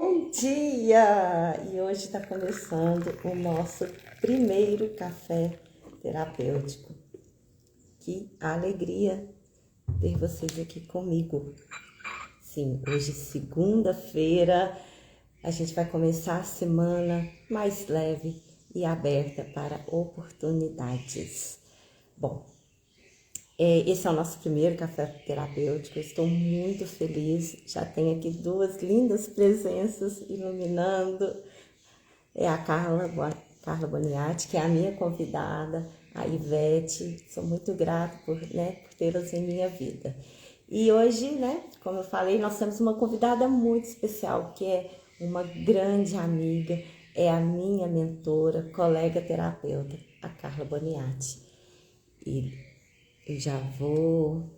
Bom dia! E hoje está começando o nosso primeiro café terapêutico. Que alegria ter vocês aqui comigo. Sim, hoje, segunda-feira, a gente vai começar a semana mais leve e aberta para oportunidades. Bom, esse é o nosse primeiro café terapêutico. Eu estou muito feliz. Já tenho aqui duas lindas presenças iluminando. É a Carla Boniati, que é a minha convidada, a Ivete. Sou muito grata por tê-las em minha vida. E hoje, como eu falei, nós temos uma convidada muito especial, que é uma grande amiga, é a minha mentora, colega terapeuta, a Carla Boniati. E eu já vou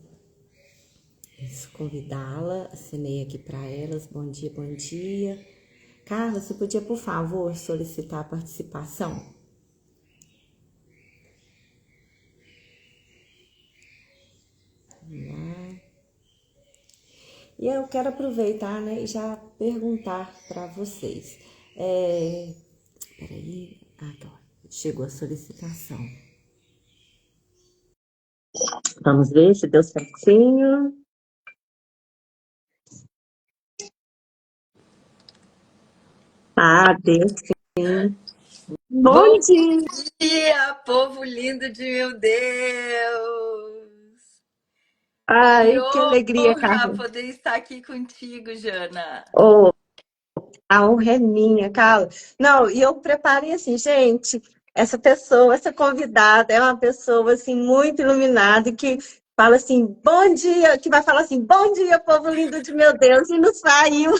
convidá-la, assinei aqui para elas. Bom dia, bom dia. Carla, você podia, por favor, solicitar a participação? E eu quero aproveitar, e já perguntar para vocês. Peraí, tá. Chegou a solicitação. Vamos ver se deu certinho. Ah, deu sim. Bom Bom dia! dia, povo lindo de meu Deus! Que Ai, que alegria, honra Carla. poder estar aqui contigo, Jana. Oh, a honra é minha, Carla. Não, e eu preparei assim, gente, essa pessoa, essa convidada é uma pessoa assim muito iluminada que fala assim, bom dia, que vai falar assim, bom dia, povo lindo de meu Deus, e não saiu.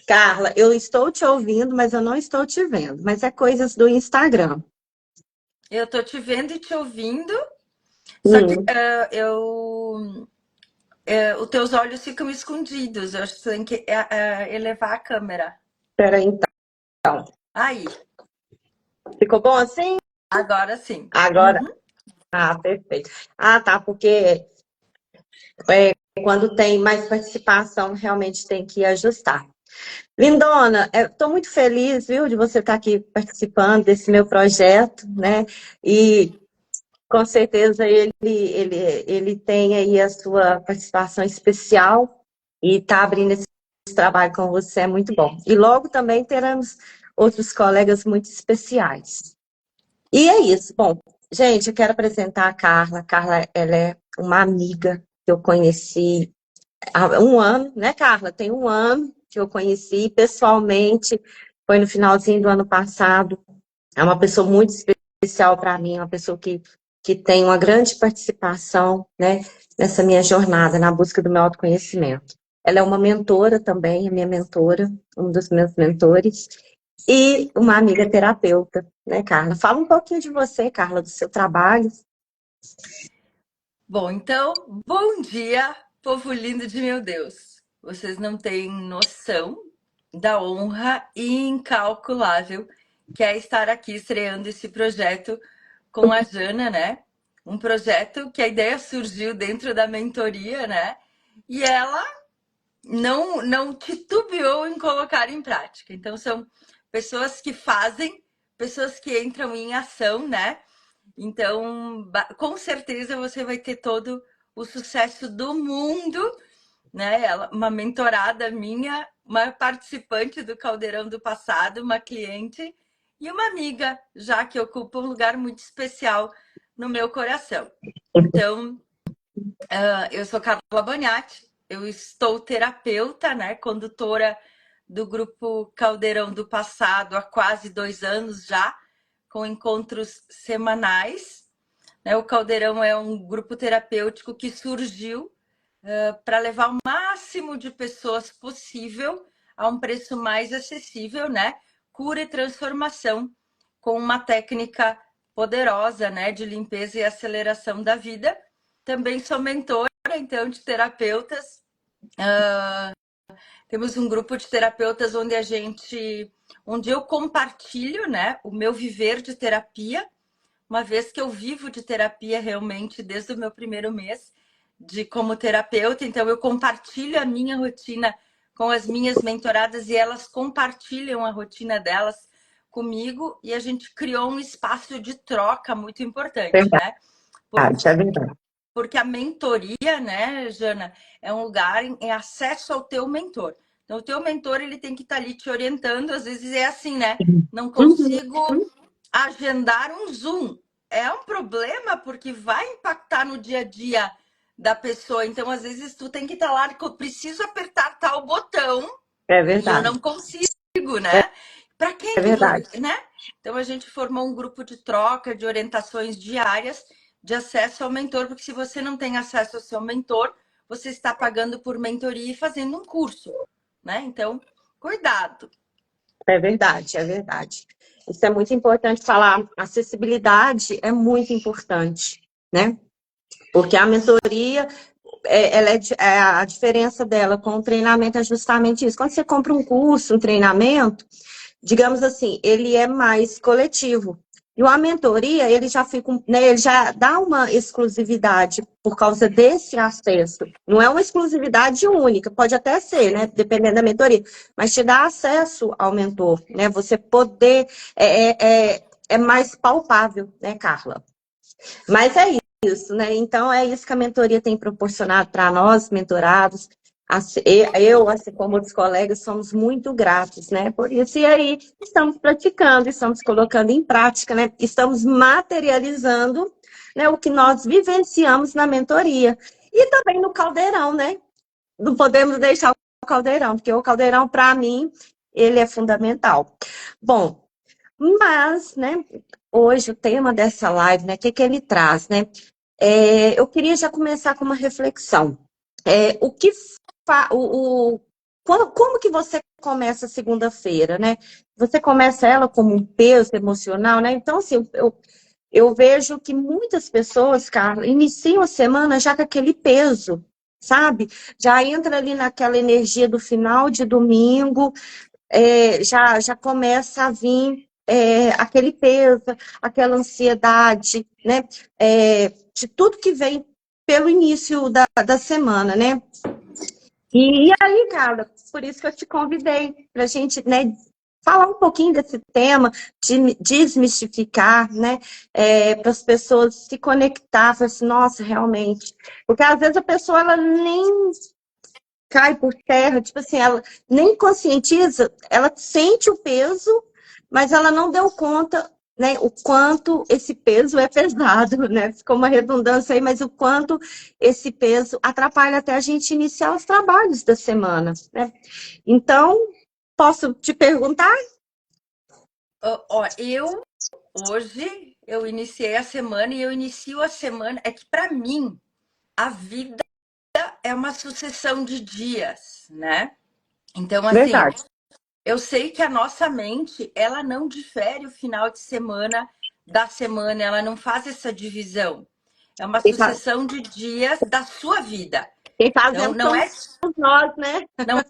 Carla, eu estou te ouvindo, mas eu não estou te vendo, mas é coisas do Instagram. Eu tô te vendo e te ouvindo, só que Hum, os teus olhos ficam escondidos. Eu acho que você tem que elevar a câmera. Peraí, então. Aí, Ficou bom assim? agora sim. Agora? Uhum. Ah, perfeito. Ah, tá, porque quando tem mais participação, realmente tem que ajustar. Lindona, estou muito feliz, viu, de você estar aqui participando desse meu projeto, né? E com certeza ele tem aí a sua participação especial e está abrindo esse trabalho com você, é muito bom. E logo também teremos outros colegas muito especiais. E é isso. Bom, gente, eu quero apresentar a Carla. A Carla, ela é uma amiga que eu conheci há um ano, né, Carla? Tem um ano que eu conheci pessoalmente, foi no finalzinho do ano passado. É uma pessoa muito especial para mim, uma pessoa que tem uma grande participação, né, nessa minha jornada, na busca do meu autoconhecimento. Ela é uma mentora também, a minha mentora, um dos meus mentores, e uma amiga terapeuta, né, Carla? Fala um pouquinho de você, Carla, do seu trabalho. Bom, então, bom dia, povo lindo de meu Deus. Vocês não têm noção da honra incalculável que é estar aqui estreando esse projeto com a Jana, né? Um projeto que a ideia surgiu dentro da mentoria, né? E ela não titubeou em colocar em prática. Então, são pessoas que fazem, pessoas que entram em ação, né? Então, com certeza você vai ter todo o sucesso do mundo, né? Ela, uma mentorada minha, uma participante do Caldeirão do Passado, uma cliente e uma amiga, já que ocupa um lugar muito especial no meu coração. Então, eu sou Carla Boniati, eu estou terapeuta, né? Condutora do grupo Caldeirão do Passado há quase 2 anos já, com encontros semanais, né? O Caldeirão é um grupo terapêutico que surgiu para levar o máximo de pessoas possível a um preço mais acessível, né? Cura e transformação com uma técnica poderosa, né? De limpeza e aceleração da vida. Também sou mentora, então, de terapeutas. Temos um grupo de terapeutas onde eu compartilho, né? O meu viver de terapia, uma vez que eu vivo de terapia realmente desde o meu primeiro mês como terapeuta, então eu compartilho a minha rotina com as minhas mentoradas e elas compartilham a rotina delas comigo e a gente criou um espaço de troca muito importante, Verdade, né? é verdade. Porque a mentoria, né, Jana, é um lugar em acesso ao teu mentor. Então, o teu mentor, ele tem que estar ali te orientando. Às vezes é assim, né? Não Uhum. consigo agendar um Zoom. É um problema porque vai impactar no dia a dia da pessoa. Então, às vezes, tu tem que estar lá, eu preciso apertar tal botão É e eu verdade, não consigo, né? Para é quem que, verdade. né? Então, a gente formou um grupo de troca, de orientações diárias de acesso ao mentor, porque se você não tem acesso ao seu mentor, você está pagando por mentoria e fazendo um curso, né? Então, cuidado. É verdade, é verdade. Isso é muito importante falar. Acessibilidade é muito importante, né? Porque a mentoria, a diferença dela com o treinamento é justamente isso. Quando você compra um curso, um treinamento, digamos assim, ele é mais coletivo. E a mentoria, ele já fica, né, ele já dá uma exclusividade por causa desse acesso. Não é uma exclusividade única, pode até ser, né, dependendo da mentoria, mas te dá acesso ao mentor, né, você poder, é mais palpável, né, Carla? Mas é isso, né? Então, é isso que a mentoria tem proporcionado para nós, mentorados. Eu, assim como os colegas, somos muito gratos, né? Por isso, e aí, estamos praticando, estamos colocando em prática, né? Estamos materializando, né, o que nós vivenciamos na mentoria. E também no caldeirão, né? Não podemos deixar o caldeirão, porque o caldeirão, para mim, ele é fundamental. Bom, mas, né, hoje o tema dessa live, né, o que que ele traz, né? Eu queria já começar com uma reflexão. O que como que você começa a segunda-feira, né? Você começa ela como um peso emocional, né? Então, assim, eu vejo que muitas pessoas, Carla, iniciam a semana já com aquele peso, sabe? Já entra ali naquela energia do final de domingo, já começa a vir aquele peso, aquela ansiedade, né? De tudo que vem pelo início da semana, né? E aí, cara, por isso que eu te convidei para a gente, né, falar um pouquinho desse tema, de desmistificar, né, para as pessoas se conectar, falar assim, nossa, realmente. Porque às vezes a pessoa ela nem cai por terra, tipo assim, ela nem conscientiza, ela sente o peso, mas ela não deu conta, né, o quanto esse peso é pesado, né? Ficou uma redundância aí, mas o quanto esse peso atrapalha até a gente iniciar os trabalhos da semana, né? Então, posso te perguntar? Eu hoje eu iniciei a semana e eu inicio a semana é que para mim a vida é uma sucessão de dias, né? Então assim, Verdade. eu sei que a nossa mente, ela não difere o final de semana da semana, ela não faz essa divisão. É uma sucessão de dias da sua vida. Quem Então, fazemos somos nós, né? não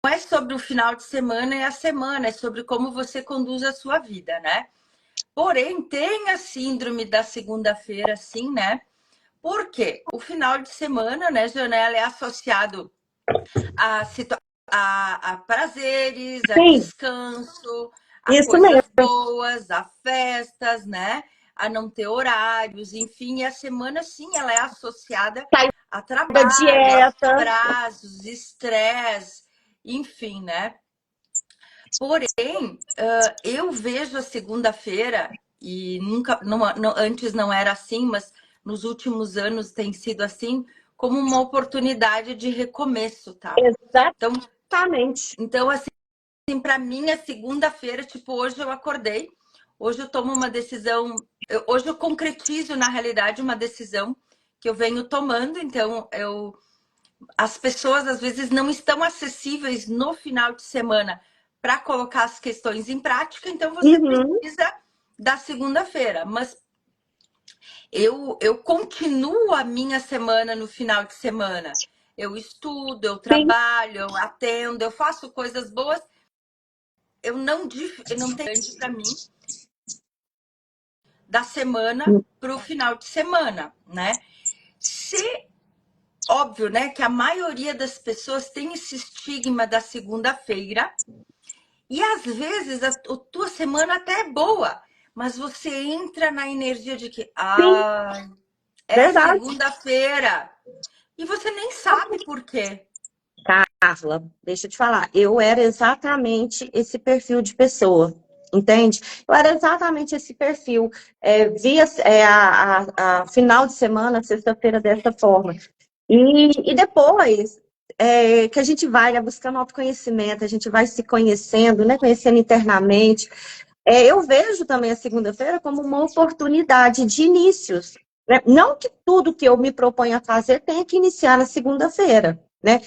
é sobre o final de semana e a semana, é sobre como você conduz a sua vida, né? Porém, tem a síndrome da segunda-feira, sim, né? Porque o final de semana, né, Janela, é associado a, a prazeres, a Sim, descanso, a isso mesmo. coisas boas, a festas, né? A não ter horários, enfim, e a semana, sim, ela é associada Sair a da trabalho, a dieta. prazos, estresse, enfim, né? Porém, eu vejo a segunda-feira, e nunca, antes não era assim, mas nos últimos anos tem sido assim, como uma oportunidade de recomeço, tá? Então, Exatamente. então assim, para mim, a segunda-feira, tipo, hoje eu acordei, hoje eu tomo uma decisão, hoje eu concretizo, na realidade, uma decisão que eu venho tomando, então as pessoas às vezes não estão acessíveis no final de semana para colocar as questões em prática, então você Uhum. precisa da segunda-feira. Mas eu continuo a minha semana no final de semana. Eu estudo, eu Sim, trabalho, eu atendo, eu faço coisas boas. Eu não tenho grande para mim da semana para o final de semana, né? Se óbvio, né, que a maioria das pessoas tem esse estigma da segunda-feira e às vezes a tua semana até é boa, mas você entra na energia de que, Sim, é verdade. segunda-feira e você nem sabe por quê. Carla, deixa eu te falar, eu era exatamente esse perfil de pessoa, entende? Eu era exatamente esse perfil. Via a final de semana, sexta-feira, dessa forma. E depois que a gente vai, né, buscando autoconhecimento, a gente vai se conhecendo, né, conhecendo internamente, eu vejo também a segunda-feira como uma oportunidade de inícios, né? Não que tudo que eu me proponho a fazer tenha que iniciar na segunda-feira, né?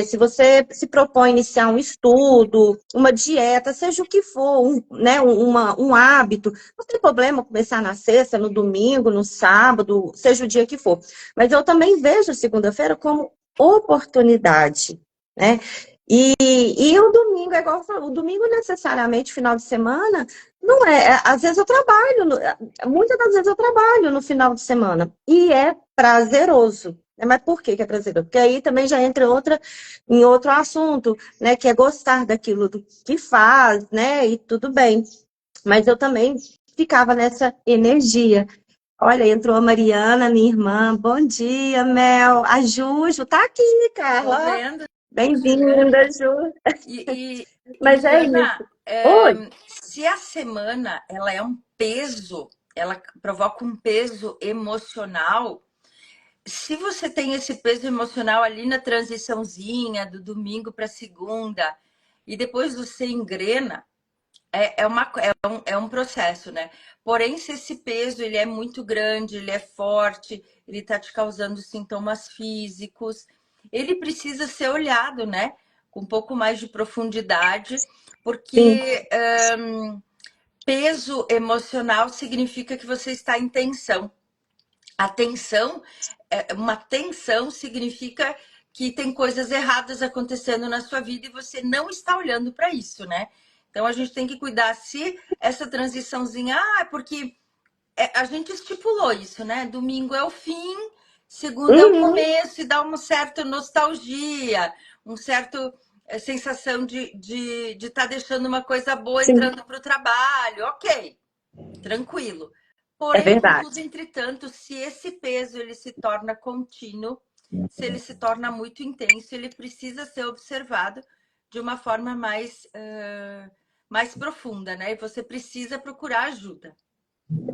Se você se propõe a iniciar um estudo, uma dieta, seja o que for, né, um hábito, não tem problema começar na sexta, no domingo, no sábado, seja o dia que for. Mas eu também vejo a segunda-feira como oportunidade, né? E o domingo, é igual eu falo, o domingo necessariamente, final de semana, não é. Às vezes eu trabalho, muitas das vezes eu trabalho no final de semana. E é prazeroso. Mas por que é prazeroso? Porque aí também já entra em outro assunto, né? Que é gostar daquilo que faz, né? E tudo bem. Mas eu também ficava nessa energia. Olha, entrou a Mariana, minha irmã. Bom dia, Mel. A Juju tá aqui, Tô Carla. vendo, Juliana. Bem-vinda, Ju. E Mas é Juliana, isso. Oi. se a semana ela é um peso, ela provoca um peso emocional. Se você tem esse peso emocional ali na transiçãozinha do domingo para segunda e depois você engrena, é um processo, né? Porém, se esse peso ele é muito grande, ele é forte, ele está te causando sintomas físicos, ele precisa ser olhado, né? Com um pouco mais de profundidade, Sim, porque peso emocional significa que você está em tensão. A tensão, uma tensão significa que tem coisas erradas acontecendo na sua vida e você não está olhando para isso, né? Então a gente tem que cuidar se essa transiçãozinha, porque a gente estipulou isso, né? Domingo é o fim, segunda é o uhum, começo e dá uma certa nostalgia, um certo sensação de estar deixando uma coisa boa sim, entrando para o trabalho, ok, tranquilo. é Porém, contudo, verdade. entretanto, se esse peso ele se torna contínuo, se ele se torna muito intenso, ele precisa ser observado de uma forma mais profunda, né? E você precisa procurar ajuda.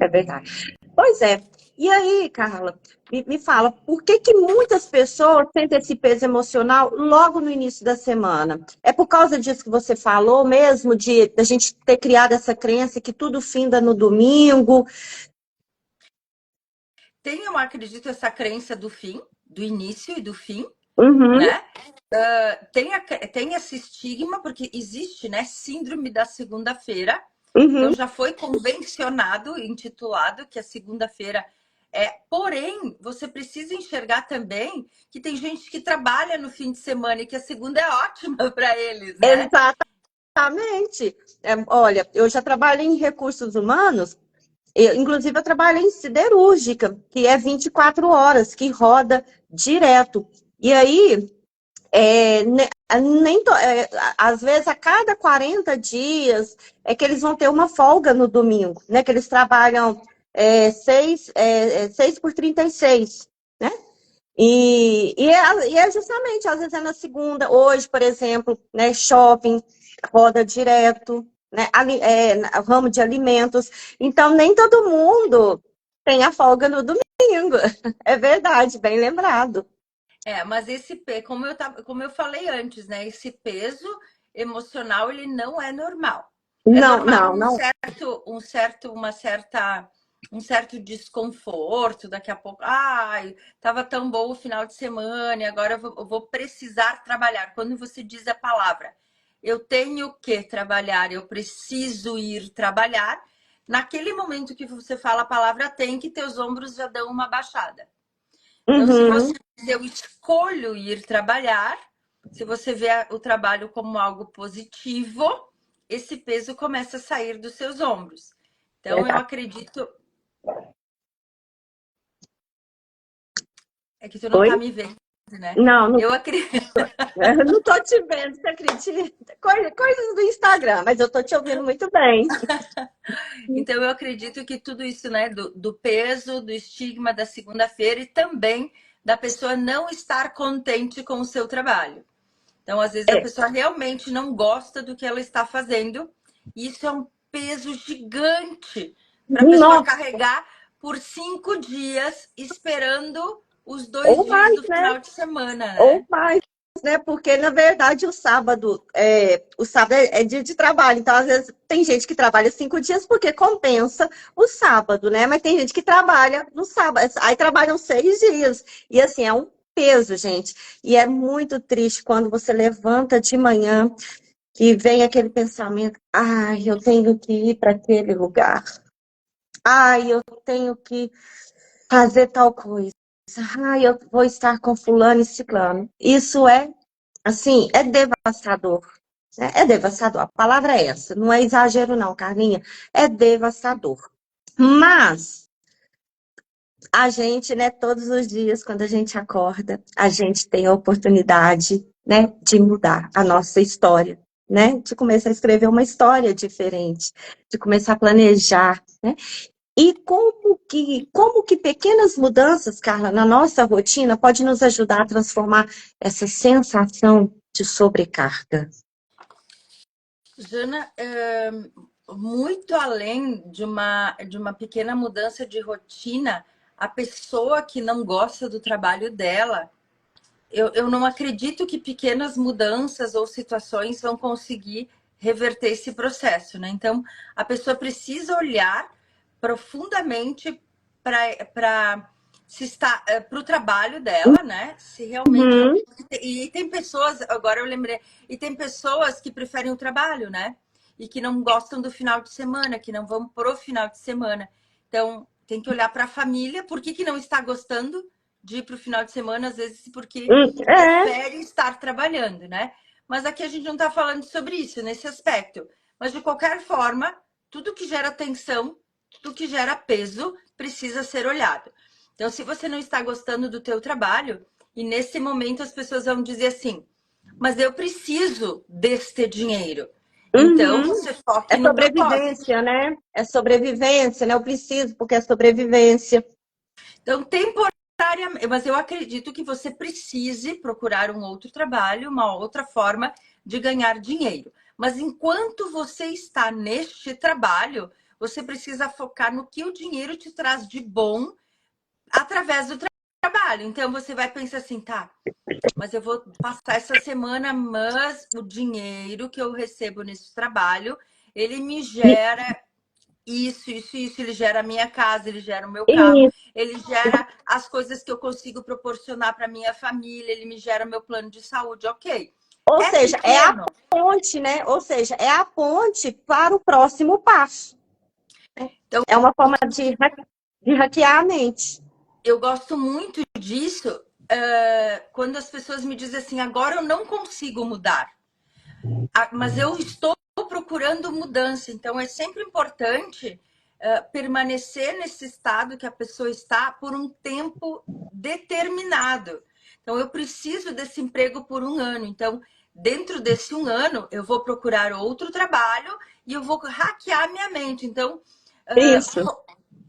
É verdade. Pois é. E aí, Carla, me fala, por que que muitas pessoas sentem esse peso emocional logo no início da semana? É por causa disso que você falou mesmo, de a gente ter criado essa crença que tudo finda no domingo? Tem, eu acredito, essa crença do fim, do início e do fim, Uhum, né? Tem esse estigma, porque existe, né, síndrome da segunda-feira. Então uhum. já foi convencionado, intitulado que a segunda-feira Porém, você precisa enxergar também que tem gente que trabalha no fim de semana e que a segunda é ótima para eles, né? Exatamente. Olha, eu já trabalhei em recursos humanos. Inclusive, eu trabalho em siderúrgica, que é 24 horas, que roda direto. E aí, às vezes, a cada 40 dias, é que eles vão ter uma folga no domingo, né? Que eles trabalham 6 por 36, né? E é justamente, às vezes é na segunda, hoje, por exemplo, né, shopping, roda direto, né, ramo de alimentos. Então, nem todo mundo tem a folga no domingo. É verdade, bem lembrado. Mas como eu falei antes, né? Esse peso emocional ele não é normal. É Não, normal não, não. um certo desconforto, daqui a pouco, estava tão bom o final de semana, e agora eu vou precisar trabalhar. Quando você diz a palavra, eu tenho que trabalhar, eu preciso ir trabalhar, naquele momento que você fala a palavra tem que teus ombros já dão uma baixada. Então, se você Uhum, diz eu escolho ir trabalhar, se você vê o trabalho como algo positivo, esse peso começa a sair dos seus ombros. Então, eu verdade. acredito. É que tu não Oi? tá me vendo. né? Não, não, Eu acredito. eu não tô te vendo, você acredita? Coisas do Instagram, mas eu tô te ouvindo muito bem. Então, eu acredito que tudo isso, né, do peso, do estigma da segunda-feira e também da pessoa não estar contente com o seu trabalho. Então, às vezes, a É, pessoa realmente não gosta do que ela está fazendo. E isso é um peso gigante para a pessoa nossa, carregar por 5 dias, esperando os dois ou dias mais, do né? final de semana, Ou né? mais, né? Porque, na verdade, o sábado é dia de trabalho. Então, às vezes, tem gente que trabalha 5 dias porque compensa o sábado, né? Mas tem gente que trabalha no sábado. Aí trabalham 6 dias. E, assim, é um peso, gente. E é muito triste quando você levanta de manhã e vem aquele pensamento: ai, eu tenho que ir para aquele lugar. Ai, eu tenho que fazer tal coisa. Ai, eu vou estar com fulano e ciclano. Isso é, assim, é devastador, né? É devastador. A palavra é essa. Não é exagero, não, Carlinha. É devastador. Mas a gente, né, todos os dias, quando a gente acorda, a gente tem a oportunidade, né, de mudar a nossa história, né? De começar a escrever uma história diferente, de começar a planejar, né? E como que pequenas mudanças, Carla, na nossa rotina pode nos ajudar a transformar essa sensação de sobrecarga? Jana, muito além de uma pequena mudança de rotina, a pessoa que não gosta do trabalho dela, eu não acredito que pequenas mudanças ou situações vão conseguir reverter esse processo, né? Então, a pessoa precisa olhar profundamente para se está para o trabalho dela, né? Se realmente Uhum, e tem pessoas, agora eu lembrei, e tem pessoas que preferem o trabalho, né? E que não gostam do final de semana, que não vão pro final de semana. Então, tem que olhar para a família, por que não está gostando de ir para o final de semana, às vezes porque é, prefere estar trabalhando, né? Mas aqui a gente não está falando sobre isso, nesse aspecto. Mas de qualquer forma, tudo que gera tensão, tudo que gera peso, precisa ser olhado. Então, se você não está gostando do teu trabalho, e nesse momento as pessoas vão dizer assim, mas eu preciso deste dinheiro. Então, uhum. você foque É no propósito. sobrevivência, né? É sobrevivência, né? Eu preciso porque é sobrevivência. Então, temporariamente, mas eu acredito que você precise procurar um outro trabalho, uma outra forma de ganhar dinheiro. Mas enquanto você está neste trabalho, você precisa focar no que o dinheiro te traz de bom através do trabalho. Então você vai pensar assim, tá, mas eu vou passar essa semana, mas o dinheiro que eu recebo nesse trabalho, ele me gera isso, ele gera a minha casa, ele gera o meu carro, E, ele gera as coisas que eu consigo proporcionar para minha família, ele me gera meu plano de saúde, ok. ou É seja, é a pequeno. ponte, né? Ou seja, é a ponte para o próximo passo. Então, É uma forma de hackear a mente. eu gosto muito disso quando as pessoas me dizem assim, agora eu não consigo mudar, mas eu estou procurando mudança. Então, é sempre importante permanecer nesse estado que a pessoa está por um tempo determinado. Então, eu preciso desse emprego por 1 ano. Então, dentro desse 1 ano, eu vou procurar outro trabalho e eu vou hackear minha mente. Então, Isso.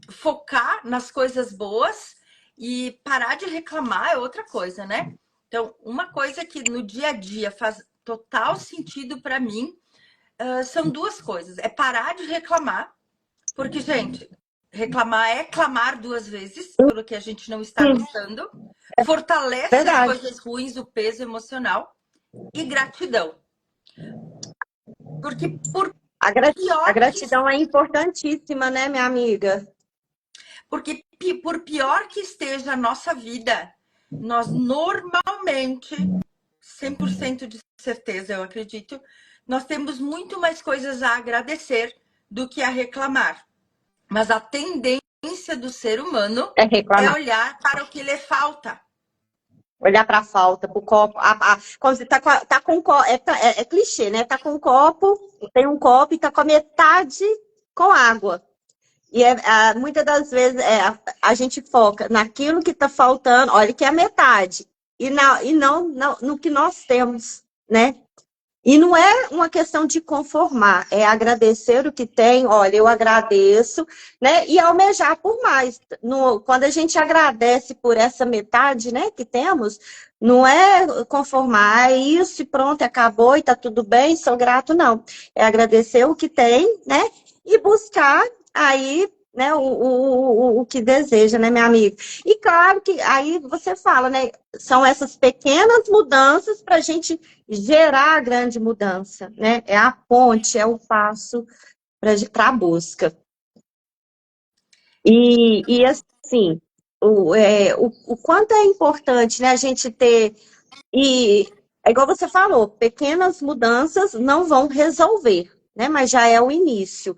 focar nas coisas boas e parar de reclamar é outra coisa, né? Então, uma coisa que no dia a dia faz total sentido para mim são duas coisas. É parar de reclamar, porque, gente, reclamar é clamar 2 vezes pelo que a gente não está Hum, gostando, fortalece as verdade. coisas ruins, o peso emocional e gratidão. Porque A pior que gratidão é importantíssima, né, minha amiga? Porque por pior que esteja a nossa vida, nós normalmente, 100% de certeza, eu acredito, nós temos muito mais coisas a agradecer do que a reclamar. Mas a tendência do ser humano É é reclamar. olhar para o que lhe falta. Olhar para a falta, para o copo. Quando você tá com é clichê, né? Tá com um copo, tem um copo e tá com a metade com água. E muitas das vezes a gente foca naquilo que está faltando, olha que é a metade. e não no que nós temos, né? E não é uma questão de conformar, é agradecer o que tem, olha, eu agradeço, né? E almejar por mais. Quando a gente agradece por essa metade, né, que temos, não é conformar, é isso e pronto, acabou e tá tudo bem, sou grato, não. É agradecer o que tem, né? E buscar aí, né, o que deseja, né, minha amiga? E claro que aí você fala, né? São essas pequenas mudanças para a gente gerar a grande mudança, né? É a ponte, é o passo para a busca. E assim, o quanto é importante, né, a gente ter. E é igual você falou, pequenas mudanças não vão resolver, né? Mas já é o início.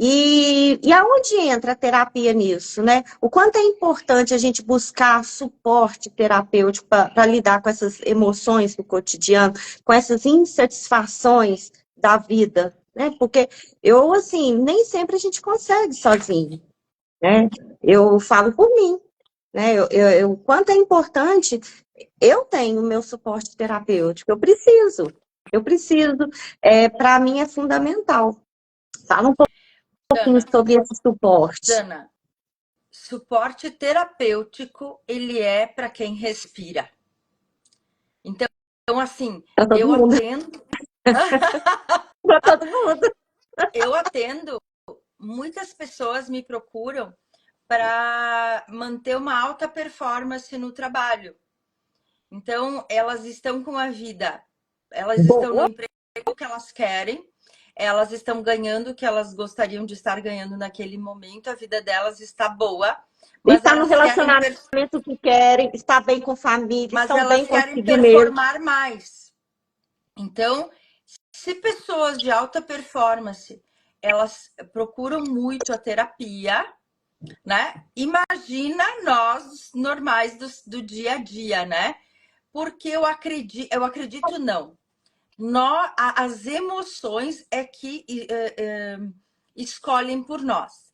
E aonde entra a terapia nisso, né? O quanto é importante a gente buscar suporte terapêutico para lidar com essas emoções do cotidiano, com essas insatisfações da vida, né? Porque eu, assim, nem sempre a gente consegue sozinho, né? Eu falo por mim, né? O quanto é importante, eu tenho o meu suporte terapêutico, eu preciso, para mim é fundamental. Fala um pouquinho Jana, sobre esse suporte. Jana, suporte terapêutico, ele é para quem respira. Então, assim, Para todo eu mundo. atendo, Para todo mundo. eu atendo, muitas pessoas me procuram para manter uma alta performance no trabalho. Então, elas estão com a vida, elas estão no Boa. emprego que elas querem, elas estão ganhando o que elas gostariam de estar ganhando naquele momento, a vida delas está boa, mas Está no elas querem, relacionamento que querem, está bem com família, mas estão bem elas querem consigo mesmo. performar mais. Então, se pessoas de alta performance, elas procuram muito a terapia, né? Imagina nós normais do dia a dia, né? Porque eu acredito não. As emoções é que escolhem por nós.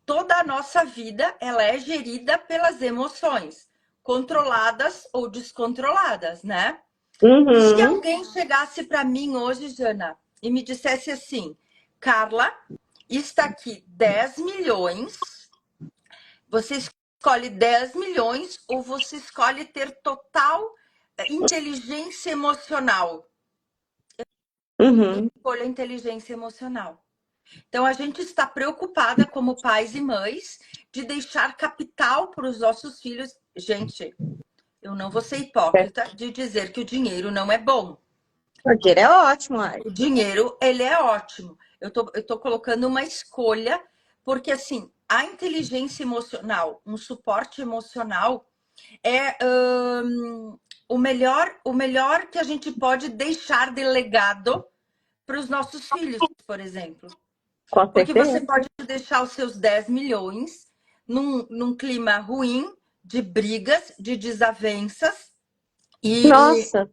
Toda a nossa vida ela é gerida pelas emoções, controladas ou descontroladas, né? Se Uhum, alguém chegasse para mim hoje, Jana, e me dissesse assim, Carla, está aqui 10 milhões, você escolhe 10 milhões ou você escolhe ter total inteligência emocional? uhum. Escolha a inteligência emocional. Então, a gente está preocupada como pais e mães de deixar capital para os nossos filhos. Gente, eu não vou ser hipócrita de dizer que o dinheiro não é bom. O dinheiro é ótimo, ai. O dinheiro, ele é ótimo. Eu tô colocando uma escolha, porque assim, a inteligência emocional, um suporte emocional, é o melhor que a gente pode deixar de legado para os nossos filhos, por exemplo. Com Porque você certeza. pode deixar os seus 10 milhões num clima ruim, de brigas, de desavenças, e, Nossa,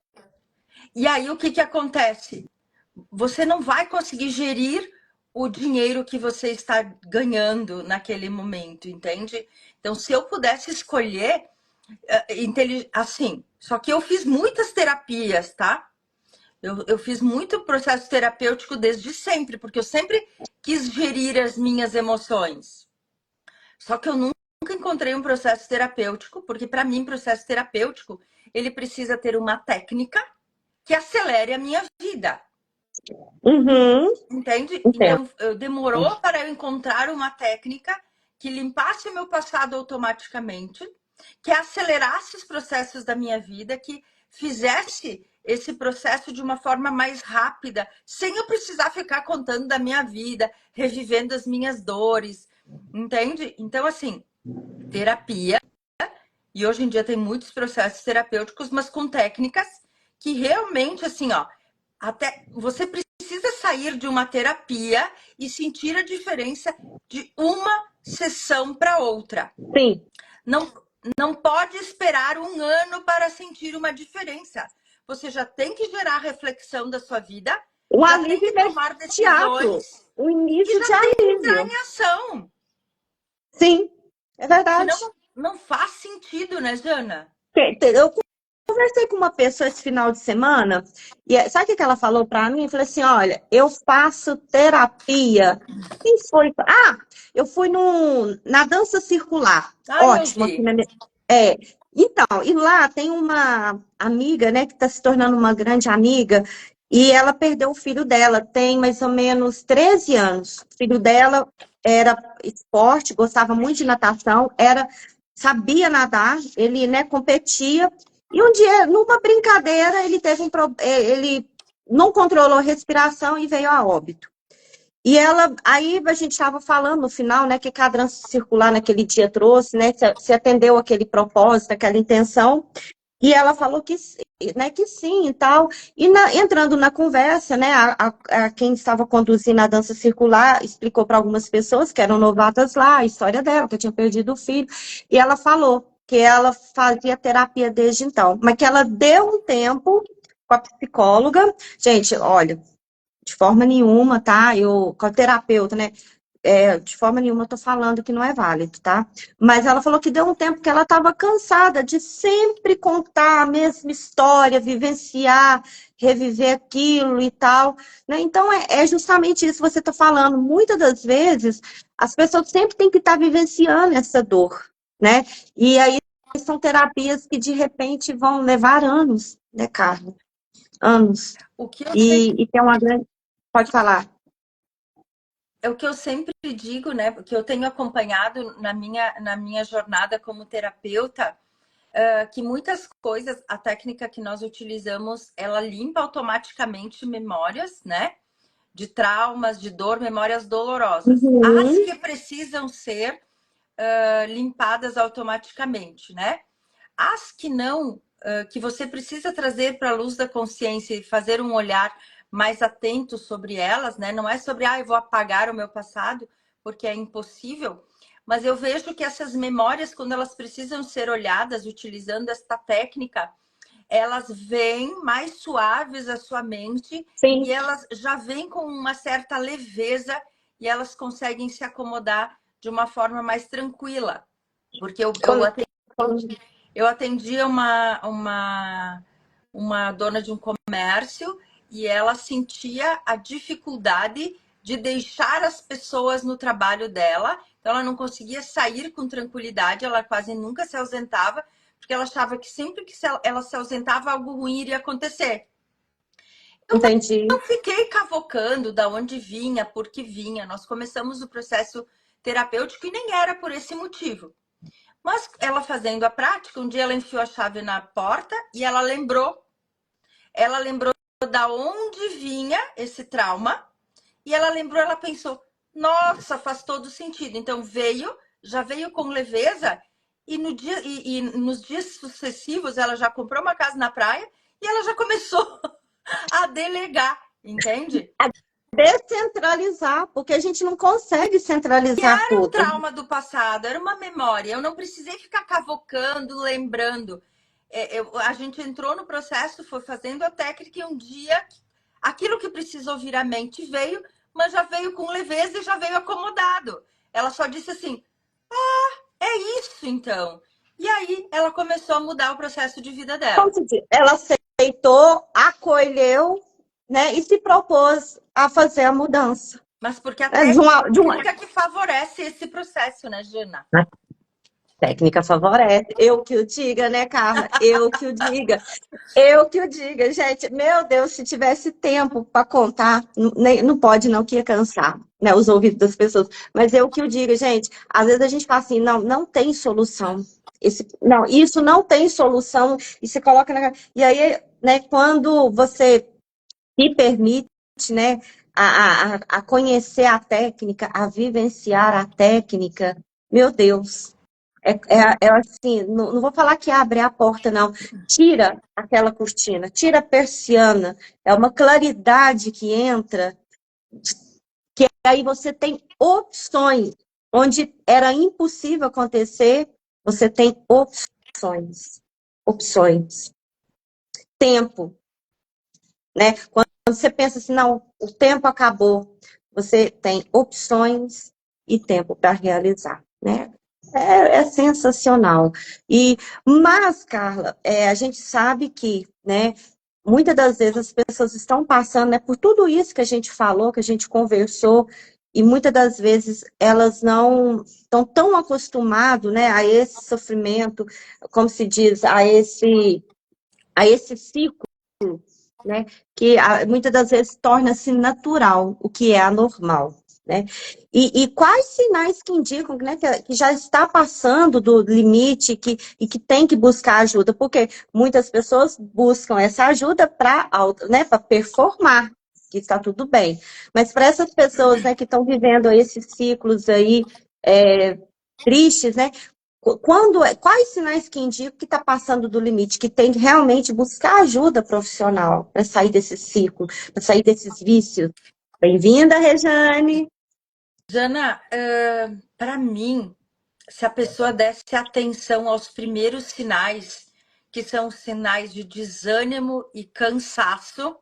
e aí o que, que acontece? Você não vai conseguir gerir o dinheiro que você está ganhando naquele momento, entende? Então, se eu pudesse escolher, assim, só que eu fiz muitas terapias, tá? Eu fiz muito processo terapêutico desde sempre, porque eu sempre quis gerir as minhas emoções. Só que eu nunca encontrei um processo terapêutico, porque para mim, processo terapêutico, ele precisa ter uma técnica que acelere a minha vida. uhum, Entende? entendo. Então, demorou para eu encontrar uma técnica que limpasse o meu passado automaticamente, que acelerasse os processos da minha vida, que fizesse esse processo de uma forma mais rápida, sem eu precisar ficar contando da minha vida, revivendo as minhas dores, entende? Então, assim, terapia, e hoje em dia tem muitos processos terapêuticos, mas com técnicas que realmente, assim, ó, até você precisa sair de uma terapia e sentir a diferença de uma sessão para outra. Sim, Não, não pode esperar um ano para sentir uma diferença. Você já tem que gerar reflexão da sua vida, o já tem alívio que tomar imediato, decisões o e início já de tem que entrar alívio. em ação. Sim, é Senão verdade. não faz sentido, né, Jana? Eu conversei com uma pessoa esse final de semana, e sabe o que ela falou para mim? Eu falei assim, olha, eu faço terapia. Quem foi? Ah, eu fui na dança circular. Ah, eu Ótimo. vi. É, então, e lá tem uma amiga, né, que está se tornando uma grande amiga, e ela perdeu o filho dela, tem mais ou menos 13 anos. O filho dela era esporte, gostava muito de natação, sabia nadar, ele, né, competia, e um dia, numa brincadeira, ele teve ele não controlou a respiração e veio a óbito. E aí a gente estava falando no final, né, que a dança circular naquele dia trouxe, né, se atendeu aquele propósito, aquela intenção, e ela falou que, né, que sim e tal. E entrando na conversa, né, quem estava conduzindo a dança circular explicou para algumas pessoas que eram novatas lá, a história dela, que tinha perdido o filho, e ela falou que ela fazia terapia desde então, mas que ela deu um tempo com a psicóloga. Gente, olha, de forma nenhuma, tá? Com a terapeuta, né? De forma nenhuma eu tô falando que não é válido, tá? Mas ela falou que deu um tempo que ela estava cansada de sempre contar a mesma história, vivenciar, reviver aquilo e tal, né? Então, é justamente isso que você está falando. Muitas das vezes, as pessoas sempre têm que estar vivenciando essa dor, né? E aí, são terapias que, de repente, vão levar anos, né, Carla? Anos. O que eu sempre, E tem uma grande... Pode falar. é o que eu sempre digo, né? Porque eu tenho acompanhado na minha jornada como terapeuta, que muitas coisas, a técnica que nós utilizamos, ela limpa automaticamente memórias, né? De traumas, de dor, memórias dolorosas. As Uhum. que precisam ser limpadas automaticamente, né? As que não, que você precisa trazer para a luz da consciência e fazer um olhar mais atento sobre elas, né? Não é sobre, eu vou apagar o meu passado, porque é impossível. Mas eu vejo que essas memórias, quando elas precisam ser olhadas utilizando esta técnica, elas vêm mais suaves à sua mente Sim. e elas já vêm com uma certa leveza e elas conseguem se acomodar de uma forma mais tranquila. Porque Quando- eu atendia uma dona de um comércio e ela sentia a dificuldade de deixar as pessoas no trabalho dela. Então, ela não conseguia sair com tranquilidade, ela quase nunca se ausentava, porque ela achava que sempre que ela se ausentava, algo ruim iria acontecer. Entendi. Eu fiquei cavocando da onde vinha, por que vinha. Nós começamos o processo terapêutico e nem era por esse motivo. Mas ela fazendo a prática, um dia ela enfiou a chave na porta e ela lembrou da onde vinha esse trauma e ela lembrou, ela pensou, nossa, faz todo sentido. Então já veio com leveza e, no dia, e nos dias sucessivos ela já comprou uma casa na praia e ela já começou a delegar, entende? Descentralizar, porque a gente não consegue centralizar Era um tudo. trauma do passado, era uma memória. Eu não precisei ficar cavocando, lembrando. A gente entrou no processo, foi fazendo a técnica e um dia aquilo que precisou vir à mente veio, mas já veio com leveza e já veio acomodado. Ela só disse assim: é isso então. E aí ela começou a mudar o processo de vida Como dela. se diz? Ela aceitou, acolheu, né, e se propôs a fazer a mudança. Mas porque a É, de uma técnica que favorece esse processo, né, Jana? técnica favorece. Eu que o diga, né, Carla? Eu que o diga. Eu que o diga, gente. Meu Deus, se tivesse tempo para contar, não pode não, que ia cansar, né, os ouvidos das pessoas. Mas eu que o diga, gente. Às vezes a gente fala assim, não, não tem solução. Não, isso não tem solução. E se coloca e aí, né, quando você se permite, né, a conhecer a técnica, a vivenciar a técnica, meu Deus. É assim, não vou falar que abre a porta, não. Tira aquela cortina, tira a persiana. É uma claridade que entra, que aí você tem opções. Onde era impossível acontecer, você tem opções. Opções. Tempo, né? Quando você pensa assim, não, o tempo acabou, você tem opções e tempo para realizar, né? É sensacional. Mas, Carla, a gente sabe que, né, muitas das vezes as pessoas estão passando, né, por tudo isso que a gente falou, que a gente conversou, e muitas das vezes elas não estão tão acostumadas, né, a esse sofrimento, como se diz, a esse ciclo, né? Que muitas das vezes torna-se natural, o que é anormal, né? E quais sinais que indicam, né, que já está passando do limite e que tem que buscar ajuda? Porque muitas pessoas buscam essa ajuda para, né, para performar, que está tudo bem. Mas para essas pessoas, né, que estão vivendo esses ciclos aí tristes, né? Quais sinais que indicam que está passando do limite, que tem que realmente buscar ajuda profissional para sair desse ciclo, para sair desses vícios? Bem-vinda, Rejane. Jana, para mim, se a pessoa desse atenção aos primeiros sinais, que são sinais de desânimo e cansaço,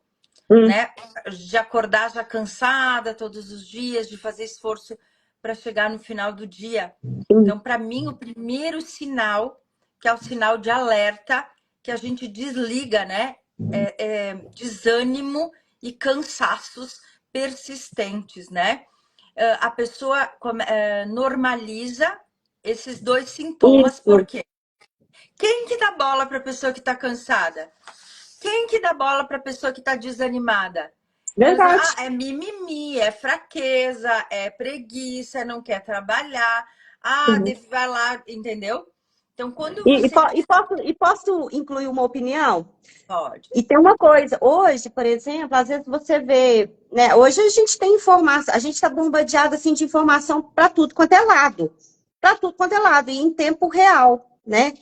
Hum, né? De acordar já cansada todos os dias, de fazer esforço para chegar no final do dia. hum, Então, para mim, o primeiro sinal, que é o sinal de alerta, que a gente desliga, né? Desânimo e cansaços persistentes, né? A pessoa normaliza esses dois sintomas, por isso, quê? Quem que dá bola para a pessoa que está cansada? Quem que dá bola para a pessoa que está desanimada? Elas vão, verdade. é mimimi, é fraqueza, é preguiça, não quer trabalhar. Uhum. Vai lá, entendeu? Então, quando E, e você po- e posso, e posso incluir uma opinião? pode, E tem uma coisa, hoje, por exemplo, às vezes você vê, né? Hoje a gente tem informação, a gente está bombardeado assim de informação para tudo quanto é lado, para tudo quanto é lado, e em tempo real, né?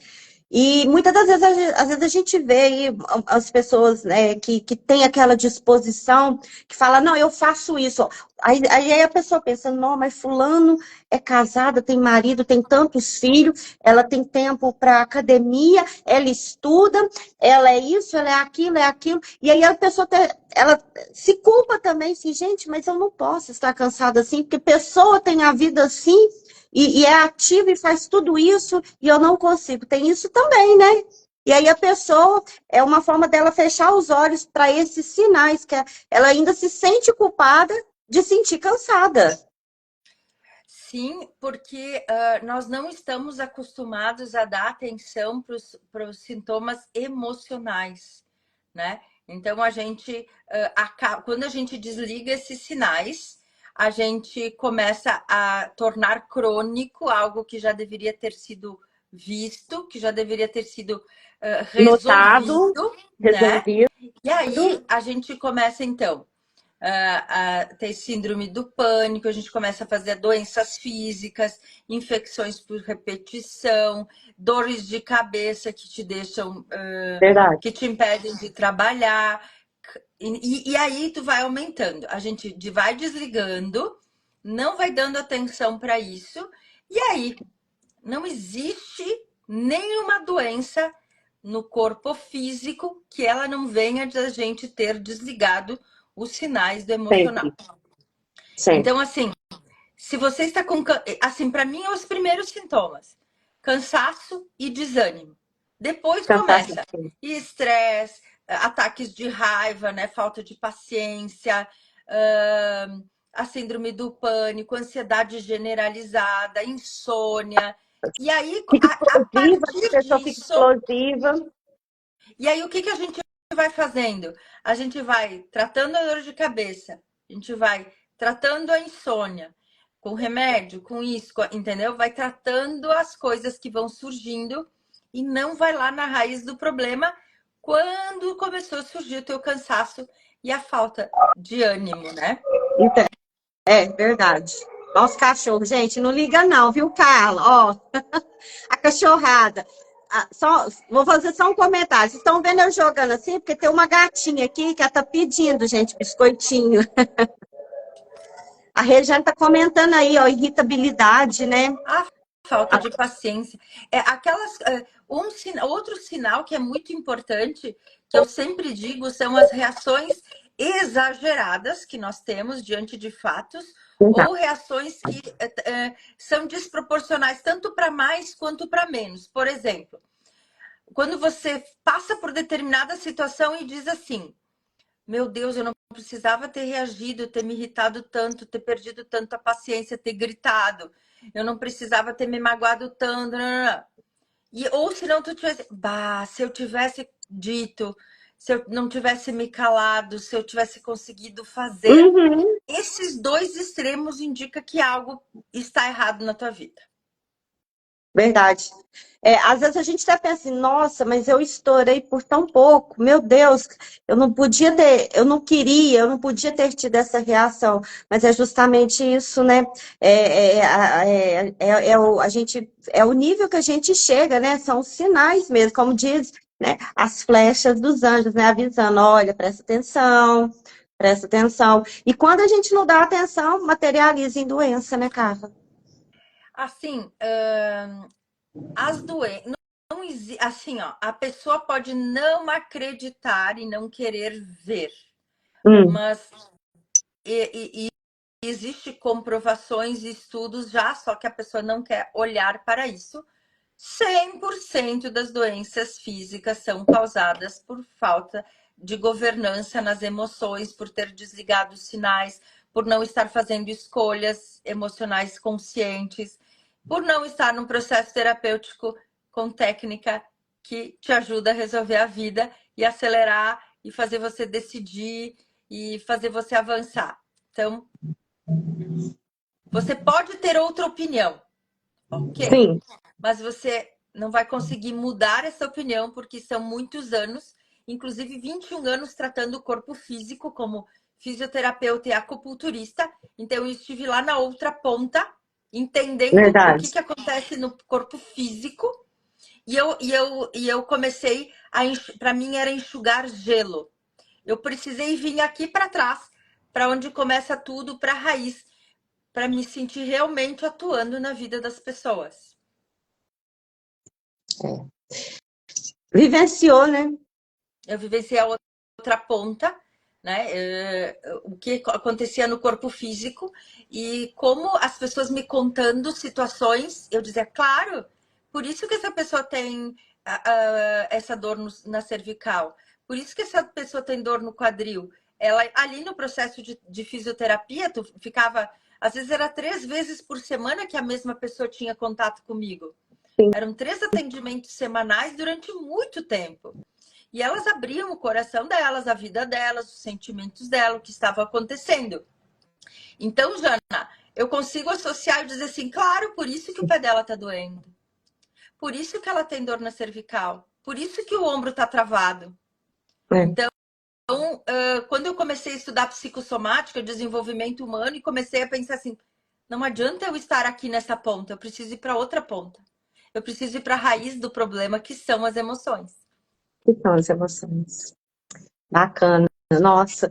E muitas das vezes, às vezes a gente vê aí as pessoas, né, que têm aquela disposição, que fala, não, eu faço isso. Aí a pessoa pensa, não, mas fulano é casada, tem marido, tem tantos filhos, ela tem tempo para academia, ela estuda, ela é isso, ela é aquilo. E aí a pessoa ela se culpa também, assim, gente, mas eu não posso estar cansada assim, porque pessoa tem a vida assim, e é ativa e faz tudo isso e eu não consigo. Tem isso também, né? E aí a pessoa, é uma forma dela fechar os olhos para esses sinais, que ela ainda se sente culpada de sentir cansada. sim, porque nós não estamos acostumados a dar atenção para os sintomas emocionais, né? Então a gente, quando a gente desliga esses sinais, a gente começa a tornar crônico algo que já deveria ter sido visto, que já deveria ter sido Notado, resolvido, né? resolvido. E aí a gente começa então a ter síndrome do pânico, a gente começa a fazer doenças físicas, infecções por repetição, dores de cabeça que te deixam, Verdade. que te impedem de trabalhar. E aí tu vai aumentando. A gente vai desligando, não vai dando atenção para isso, e aí não existe nenhuma doença no corpo físico que ela não venha da gente ter desligado os sinais do emocional. Sempre, sempre. Então, assim, se você está com. Assim, para mim, os primeiros sintomas: cansaço e desânimo. Depois Cansaço. começa estresse, ataques de raiva, né? Falta de paciência, a síndrome do pânico, ansiedade generalizada, insônia. E aí, Fica a explosiva, a partir pessoa fica disso, explosiva. e aí o que a gente vai fazendo? A gente vai tratando a dor de cabeça, a gente vai tratando a insônia, com remédio, com isso, entendeu? Vai tratando as coisas que vão surgindo e não vai lá na raiz do problema quando começou a surgir o teu cansaço e a falta de ânimo, né? Então, é verdade. Nossa, cachorro, gente, não liga não, viu, Carla? Ó, a cachorrada. Vou fazer só um comentário. Vocês estão vendo eu jogando assim? Porque tem uma gatinha aqui que ela tá pedindo, gente, biscoitinho. A Rejane está comentando aí, ó, irritabilidade, né? A falta de paciência. Outro sinal que é muito importante, que eu sempre digo, são as reações exageradas que nós temos diante de fatos ou reações que são desproporcionais, tanto para mais quanto para menos. Por exemplo, quando você passa por determinada situação e diz assim: meu Deus, eu não precisava ter reagido, ter me irritado tanto, ter perdido tanto a paciência, ter gritado. Eu não precisava ter me magoado tanto. Não, não, não. E, ou se não tu tivesse... Bah, se eu tivesse dito, se eu não tivesse me calado, se eu tivesse conseguido fazer. Uhum. Esses dois extremos indicam que algo está errado na tua vida. Verdade. Às vezes a gente está pensando, nossa, mas eu estourei por tão pouco, meu Deus, eu não podia ter, eu não queria, eu não podia ter tido essa reação, mas é justamente isso, né? A gente, é o nível que a gente chega, né? São os sinais mesmo, como diz, né? As flechas dos anjos, né? Avisando, olha, presta atenção, presta atenção. E quando a gente não dá atenção, materializa em doença, né, Carla? Assim, as doenças. Assim, ó, a pessoa pode não acreditar e não querer ver, Hum, mas e existe comprovações e estudos já, só que a pessoa não quer olhar para isso. 100% das doenças físicas são causadas por falta de governança nas emoções, por ter desligado os sinais, por não estar fazendo escolhas emocionais conscientes, por não estar num processo terapêutico com técnica que te ajuda a resolver a vida e acelerar e fazer você decidir e fazer você avançar. Então, você pode ter outra opinião, ok? sim. Mas você não vai conseguir mudar essa opinião porque são muitos anos, inclusive 21 anos tratando o corpo físico como fisioterapeuta e acupunturista. Então eu estive lá na outra ponta, entendendo o que Verdade. que acontece no corpo físico, e eu comecei para mim era enxugar gelo. Eu precisei vir aqui para trás, para onde começa tudo, para a raiz, para me sentir realmente atuando na vida das pessoas. Vivenciou, né? Eu vivenciei a outra ponta, né? O que acontecia no corpo físico e como as pessoas me contando situações, eu dizia, claro, por isso que essa pessoa tem essa dor na cervical, por isso que essa pessoa tem dor no quadril. Ela ali no processo de fisioterapia, tu ficava, às vezes era 3 vezes por semana que a mesma pessoa tinha contato comigo. Sim. Eram 3 atendimentos semanais durante muito tempo. E elas abriam o coração delas, a vida delas, os sentimentos dela, o que estava acontecendo. Então, Jana, eu consigo associar e dizer assim, claro, por isso que o pé dela tá doendo. Por isso que ela tem dor na cervical. Por isso que o ombro tá travado. É. Então, quando eu comecei a estudar psicossomática, desenvolvimento humano, e comecei a pensar assim, não adianta eu estar aqui nessa ponta, eu preciso ir para outra ponta. Eu preciso ir para a raiz do problema, que são as emoções. Que são as emoções. Bacana. Nossa.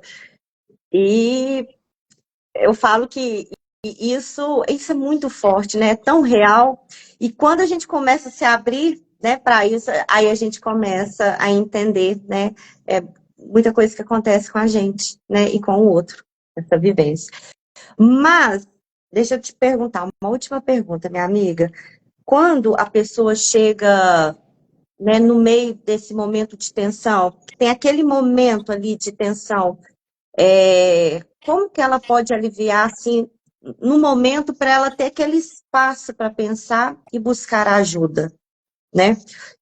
E eu falo que isso é muito forte, né? É tão real. E quando a gente começa a se abrir, né, para isso, aí a gente começa a entender, né? Muita coisa que acontece com a gente, né? E com o outro, essa vivência. Mas, deixa eu te perguntar, uma última pergunta, minha amiga. Quando a pessoa chega, né, no meio desse momento de tensão, tem aquele momento ali de tensão, como que ela pode aliviar, assim, no momento para ela ter aquele espaço para pensar e buscar ajuda, né?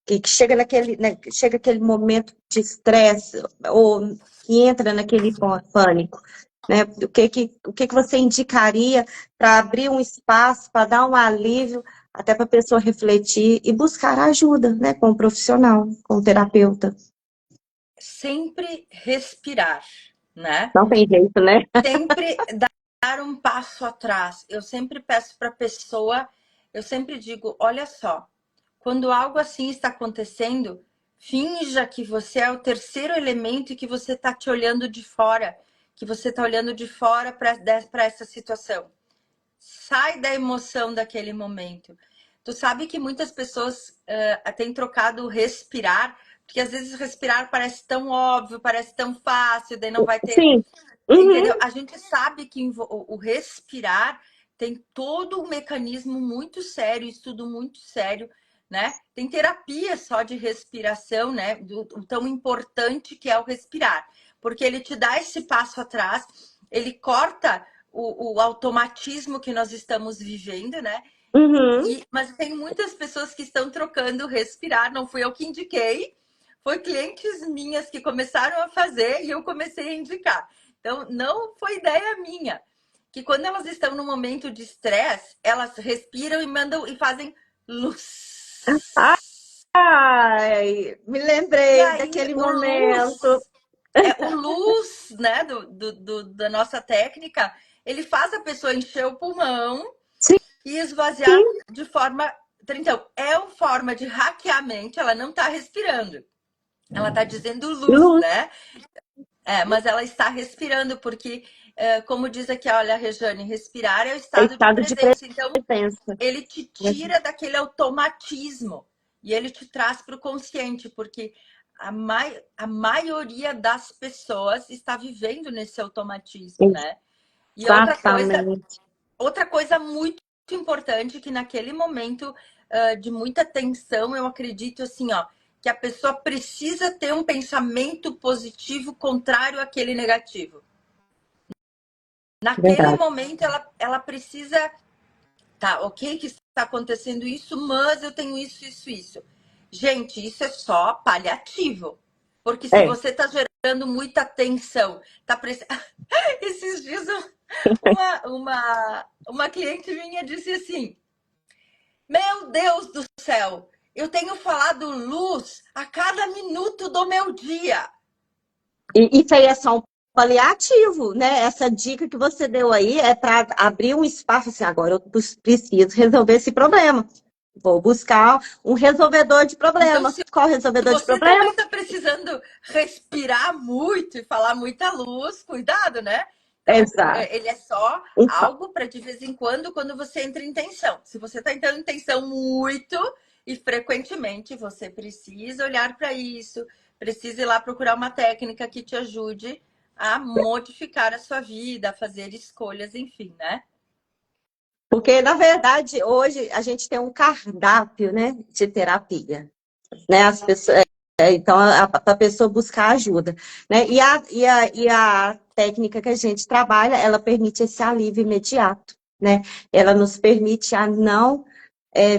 Que chega naquele, né, chega aquele momento de estresse ou que entra naquele pânico, né? O que que você indicaria para abrir um espaço, para dar um alívio, até para a pessoa refletir e buscar ajuda, né? Com o profissional, com o terapeuta. Sempre respirar, né? Não tem jeito, né? Sempre dar um passo atrás. Eu sempre peço para a pessoa, eu sempre digo, olha só, quando algo assim está acontecendo, finja que você é o terceiro elemento e que você está te olhando de fora, que você está olhando de fora para essa situação. Sai da emoção daquele momento. Tu sabe que muitas pessoas têm trocado respirar Porque às vezes respirar parece tão óbvio, parece tão fácil, daí não vai ter, Sim. Uhum. entendeu? A gente sabe que o respirar tem todo um mecanismo muito sério, estudo muito sério, né? Tem terapia só de respiração, né? O tão importante que é o respirar, porque ele te dá esse passo atrás, ele corta o automatismo que nós estamos vivendo, né? Uhum. Mas tem muitas pessoas que estão trocando respirar, não fui eu que indiquei, foi clientes minhas que começaram a fazer e eu comecei a indicar. Então, não foi ideia minha. Que quando elas estão no momento de estresse, elas respiram e mandam e fazem luz. Ai, me E lembrei aí, daquele momento. o luz, né, da nossa técnica, ele faz a pessoa encher o pulmão Sim, e esvaziar de forma. Então, é uma forma de hackeamento, ela não está respirando. Ela está dizendo luz, luz, né? Mas ela está respirando, porque, como diz aqui, olha, Rejane, respirar é o é estado de estado de presença. Então, presença. ele te tira daquele automatismo e ele te traz para o consciente, porque a maioria das pessoas está vivendo nesse automatismo, né? E Exatamente. outra coisa muito importante que naquele momento de muita tensão, eu acredito assim, ó, que a pessoa precisa ter um pensamento positivo contrário àquele negativo. Naquele Verdade. momento, ela precisa, tá, ok que está acontecendo isso, mas eu tenho isso, isso, isso. Gente, isso é só paliativo. Porque se É. você está gerando muita tensão, tá esses dias uma cliente minha disse assim: Meu Deus do céu, eu tenho falado luz a cada minuto do meu dia. E isso aí é só um paliativo, né? Essa dica que você deu aí é para abrir um espaço assim, agora eu preciso resolver esse problema. Vou buscar um resolvedor de Então, problema. se Qual resolvedor de você também problema? está precisando respirar muito e falar muita luz, cuidado, né? Então, Exato. ele é só Um algo para de vez em quando você entra em tensão. Se você está entrando em tensão muito e frequentemente, você precisa olhar para isso, precisa ir lá procurar uma técnica que te ajude a modificar a sua vida, a fazer escolhas, enfim, né? Porque, na verdade, hoje a gente tem um cardápio, né, de terapia, né? As pessoas, então, a pessoa buscar ajuda, né? E a técnica que a gente trabalha, ela permite esse alívio imediato, né? Ela nos permite a não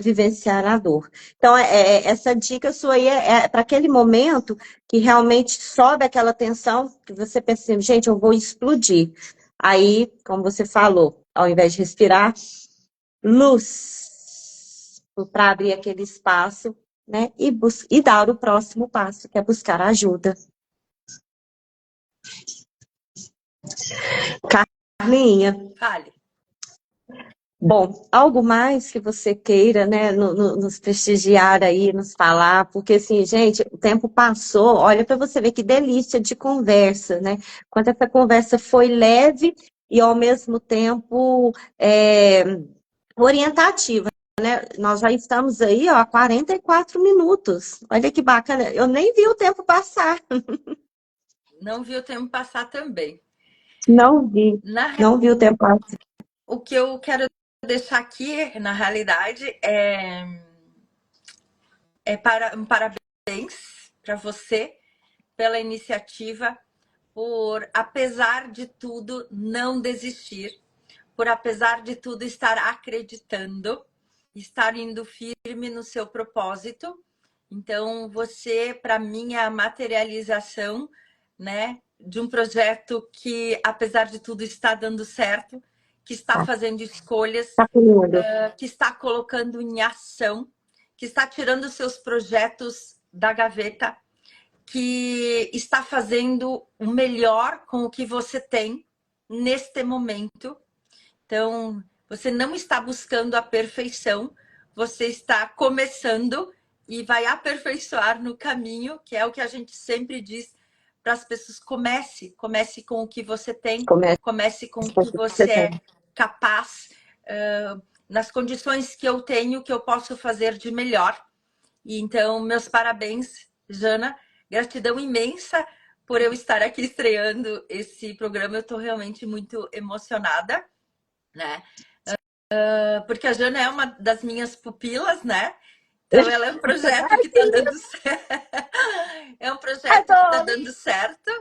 vivenciar a dor. Então, essa dica sua aí é para aquele momento que realmente sobe aquela tensão, que você pensa assim, gente, eu vou explodir. Aí, como você falou, ao invés de respirar, luz para abrir aquele espaço, né? E dar o próximo passo, que é buscar ajuda. Carlinha, Fale. bom, algo mais que você queira, né, nos prestigiar aí, nos falar, porque assim, gente, o tempo passou, olha para você ver que delícia de conversa, né? Quanto essa conversa foi leve e ao mesmo tempo orientativa. Né? Nós já estamos aí, ó, há 44 minutos. Olha que bacana. Eu nem vi o tempo passar. Não vi o tempo passar também. Não vi. Na, Não vi o tempo passar. o que eu quero deixar aqui, na realidade, para um parabéns para você pela iniciativa, por, apesar de tudo, não desistir, por, apesar de tudo, estar acreditando, estar indo firme no seu propósito. Então, você, para mim, é a materialização, né, de um projeto que, apesar de tudo, está dando certo, que está Tá, fazendo escolhas, tá comigo. que está colocando em ação, que está tirando seus projetos da gaveta, que está fazendo o melhor com o que você tem neste momento. Então, você não está buscando a perfeição, você está começando e vai aperfeiçoar no caminho, que é o que a gente sempre diz para as pessoas: comece com o que você tem, Começa comece com o com o que que você você é tem. capaz, nas condições que eu tenho, que eu posso fazer de melhor. E então, meus parabéns, Jana, gratidão imensa por eu estar aqui estreando esse programa. Eu estou realmente muito emocionada, né? Porque a Jana é uma das minhas pupilas, né? Então ela é um projeto que está dando certo. É um projeto que está Adoro. dando certo.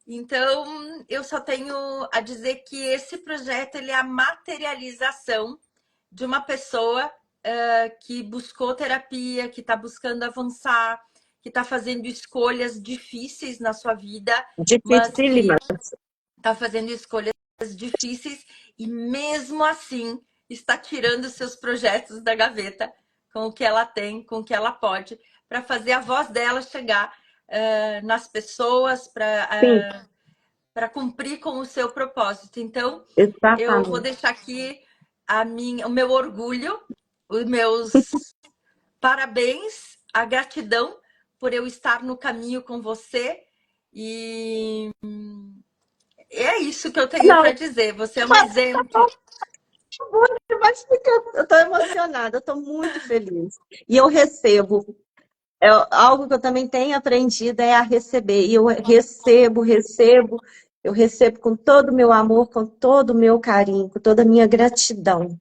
Então, eu só tenho a dizer que esse projeto ele é a materialização de uma pessoa que buscou terapia, que está buscando avançar, que está fazendo escolhas difíceis na sua vida, mas que Dificílima. está fazendo escolhas difíceis e mesmo assim está tirando seus projetos da gaveta com o que ela tem, com o que ela pode, para fazer a voz dela chegar nas pessoas, Sim, para cumprir com o seu propósito. Então, eu vou exatamente. deixar aqui o meu orgulho, os meus parabéns, a gratidão por eu estar no caminho com você. E é isso que eu tenho Não, para dizer. Você é um exemplo. mas eu estou emocionada, eu estou muito feliz. E eu recebo. Algo que eu também tenho aprendido é a receber. E eu eu recebo com todo o meu amor, com todo o meu carinho, com toda a minha gratidão,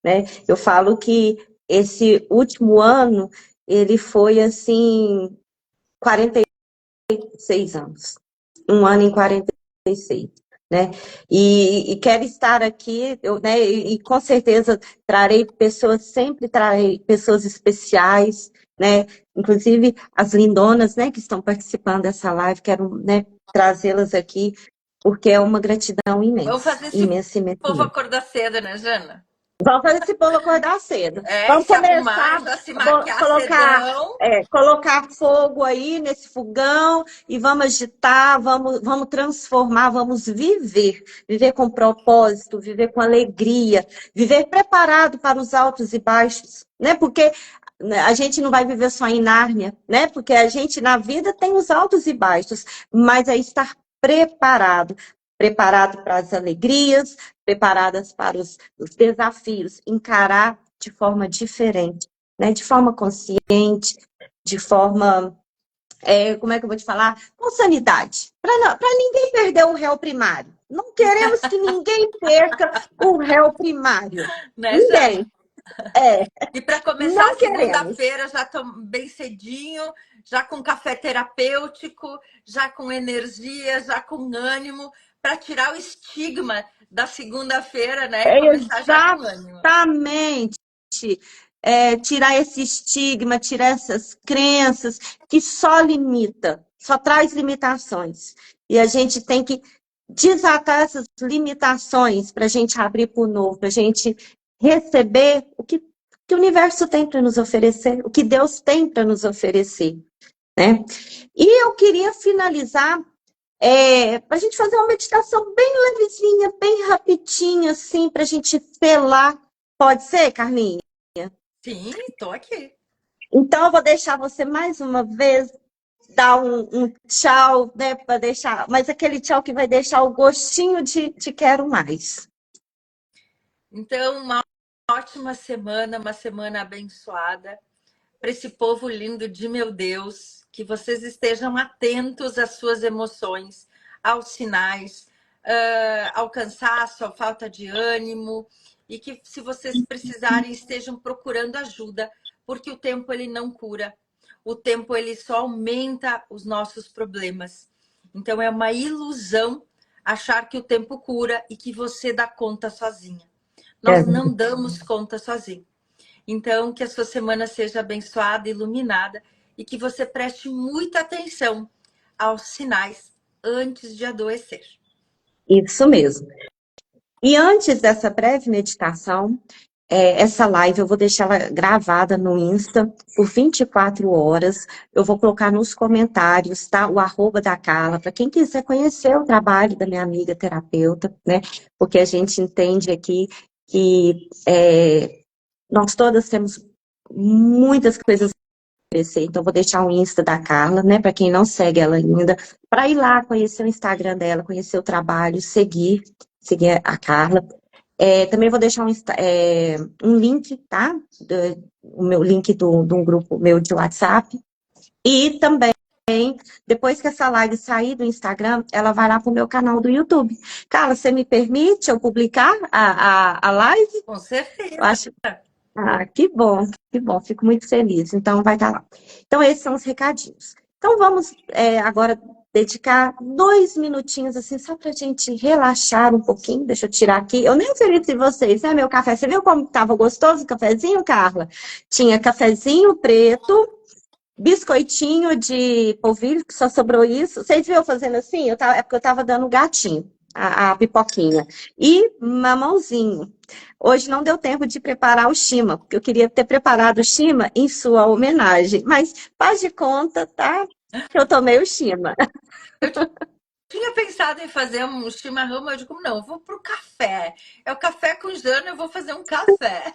né? Eu falo que esse último ano, ele foi assim, 46 anos. Um ano em 46, né? E quero estar aqui, né? E com certeza sempre trarei pessoas especiais, né? Inclusive as lindonas, né? Que estão participando dessa live, quero, né? Trazê-las aqui, porque é uma gratidão Vamos imensa, fazer esse imensa, imensa, povo imensa. acordar cedo, né, Jana? Vamos fazer esse povo acordar cedo. É, e Vamos se arrumar, começar já se a maquiar colocar, cedão. colocar fogo aí nesse fogão e vamos agitar, vamos transformar, vamos viver. Viver com propósito, viver com alegria, viver preparado para os altos e baixos, né? Porque a gente não vai viver só em Nárnia, né? Porque a gente na vida tem os altos e baixos, mas é estar preparado. Preparado para as alegrias, preparadas para os desafios, encarar de forma diferente, né? De forma consciente, de forma, como é que eu vou te falar? Com sanidade, para ninguém perder o réu primário. Não queremos que ninguém perca o réu primário. Né, Ninguém. Jana? É, E para começar a não queremos. segunda-feira, já tô bem cedinho, já com café terapêutico, já com energia, já com ânimo, para tirar o estigma da segunda-feira, né? E começar já com ânimo. Exatamente. Tirar esse estigma, tirar essas crenças que só limita, só traz limitações. E a gente tem que desatar essas limitações para a gente abrir para o novo, para a gente receber que o universo tem para nos oferecer, o que Deus tem para nos oferecer, né? E eu queria finalizar para a gente fazer uma meditação bem levezinha, bem rapidinha, assim, para a gente selar. Pode ser, Carlinhos? Sim, tô aqui. Então, eu vou deixar você mais uma vez dar um tchau, né, para deixar, mas aquele tchau que vai deixar o gostinho de te quero mais. Então, uma ótima semana, uma semana abençoada para esse povo lindo de meu Deus, que vocês estejam atentos às suas emoções, aos sinais, ao cansaço, à falta de ânimo, e que se vocês precisarem estejam procurando ajuda, porque o tempo ele não cura, o tempo ele só aumenta os nossos problemas. Então é uma ilusão achar que o tempo cura e que você dá conta sozinha. É, Nós não damos conta sozinho. Então, que a sua semana seja abençoada, iluminada e que você preste muita atenção aos sinais antes de adoecer. isso mesmo. E antes dessa breve meditação, essa live eu vou deixar ela gravada no Insta por 24 horas. Eu vou colocar nos comentários, tá? O arroba da Carla, para quem quiser conhecer o trabalho da minha amiga terapeuta, né? Porque a gente entende aqui que nós todas temos muitas coisas a oferecer. Então, vou deixar o Insta da Carla, né? Para quem não segue ela ainda, para ir lá conhecer o Instagram dela, conhecer o trabalho, seguir a Carla. Também vou deixar um link, tá? O meu link de um grupo meu de WhatsApp. E também depois que essa live sair do Instagram, ela vai lá pro meu canal do YouTube. Carla, você me permite eu publicar a live? Com Eu certeza. acho. Ah, que bom, que bom, fico muito feliz. Então, vai estar lá. Então, esses são os recadinhos. Então, vamos agora dedicar 2 minutinhos, assim, só para a gente relaxar um pouquinho. Deixa eu tirar aqui. Eu nem ofereci vocês, né, meu café. Você viu como estava gostoso o cafezinho, Carla? Tinha cafezinho preto, biscoitinho de polvilho, que só sobrou isso. Vocês viram fazendo assim? É porque eu estava dando gatinho, a pipoquinha. E mamãozinho. Hoje não deu tempo de preparar o shima, porque eu queria ter preparado o shima em sua homenagem. Mas faz de conta, tá? Que eu tomei o shima. Eu tinha pensado em fazer um chimarrão, mas eu digo, não, eu vou pro café. É o café com Jana, eu vou fazer um café.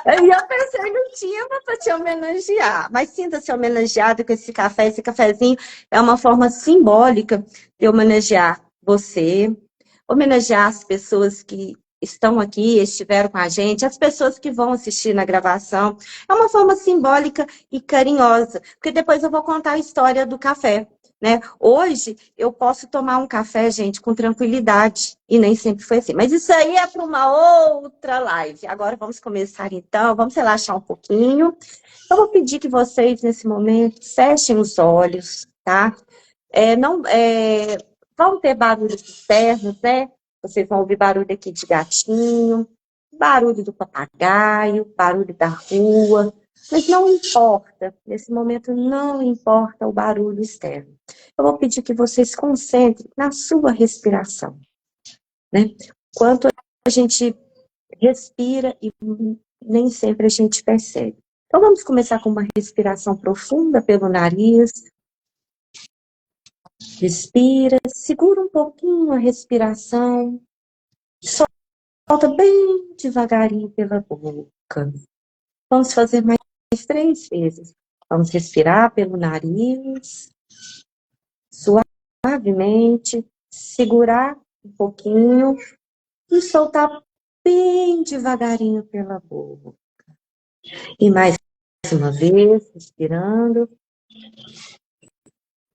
E eu pensei no shima para te homenagear. Mas sinta-se homenageado com esse café. Esse cafezinho é uma forma simbólica de homenagear você, homenagear as pessoas que estão aqui, estiveram com a gente, as pessoas que vão assistir na gravação. É uma forma simbólica e carinhosa, porque depois eu vou contar a história do café, né? Hoje eu posso tomar um café, gente, com tranquilidade, e nem sempre foi assim. Mas isso aí é para uma outra live. Agora vamos começar então, vamos relaxar um pouquinho. Eu vou pedir que vocês, nesse momento, fechem os olhos, tá? Não, vão ter barulhos externos, né? Vocês vão ouvir barulho aqui de gatinho, barulho do papagaio, barulho da rua, mas não importa, nesse momento não importa o barulho externo. Eu vou pedir que vocês se concentrem na sua respiração, né? Quanto a gente respira e nem sempre a gente percebe. Então vamos começar com uma respiração profunda pelo nariz. Respira, segura um pouquinho a respiração, solta bem devagarinho pela boca. Vamos fazer mais 3 vezes. Vamos respirar pelo nariz, suavemente, segurar um pouquinho e soltar bem devagarinho pela boca. E mais uma vez, respirando,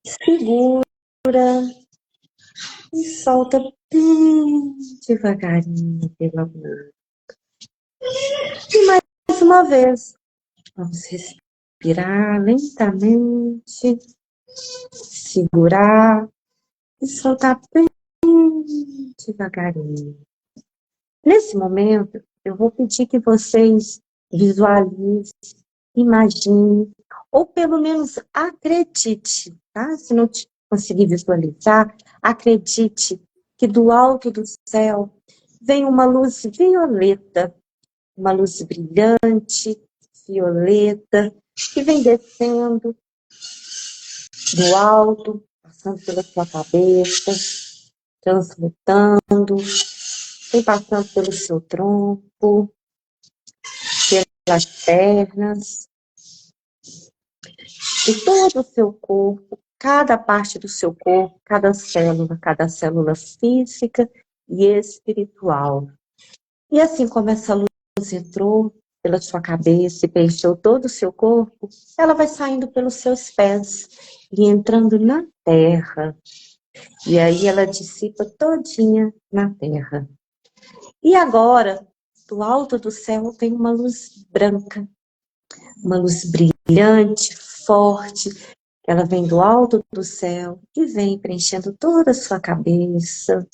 segura e solta bem devagarinho pela boca. E mais uma vez, vamos respirar lentamente, segurar e soltar bem devagarinho. Nesse momento, eu vou pedir que vocês visualizem, imaginem, ou pelo menos acredite, tá? Se não conseguir visualizar, acredite que do alto do céu vem uma luz violeta, uma luz brilhante, violeta, que vem descendo do alto, passando pela sua cabeça, transmutando, vem passando pelo seu tronco, pelas pernas, e todo o seu corpo, cada parte do seu corpo, cada célula física e espiritual. E assim como essa luz entrou pela sua cabeça e preencheu todo o seu corpo, ela vai saindo pelos seus pés e entrando na terra. E aí ela dissipa todinha na terra. E agora, do alto do céu, vem uma luz branca, uma luz brilhante, forte. Ela vem do alto do céu e vem preenchendo toda a sua cabeça,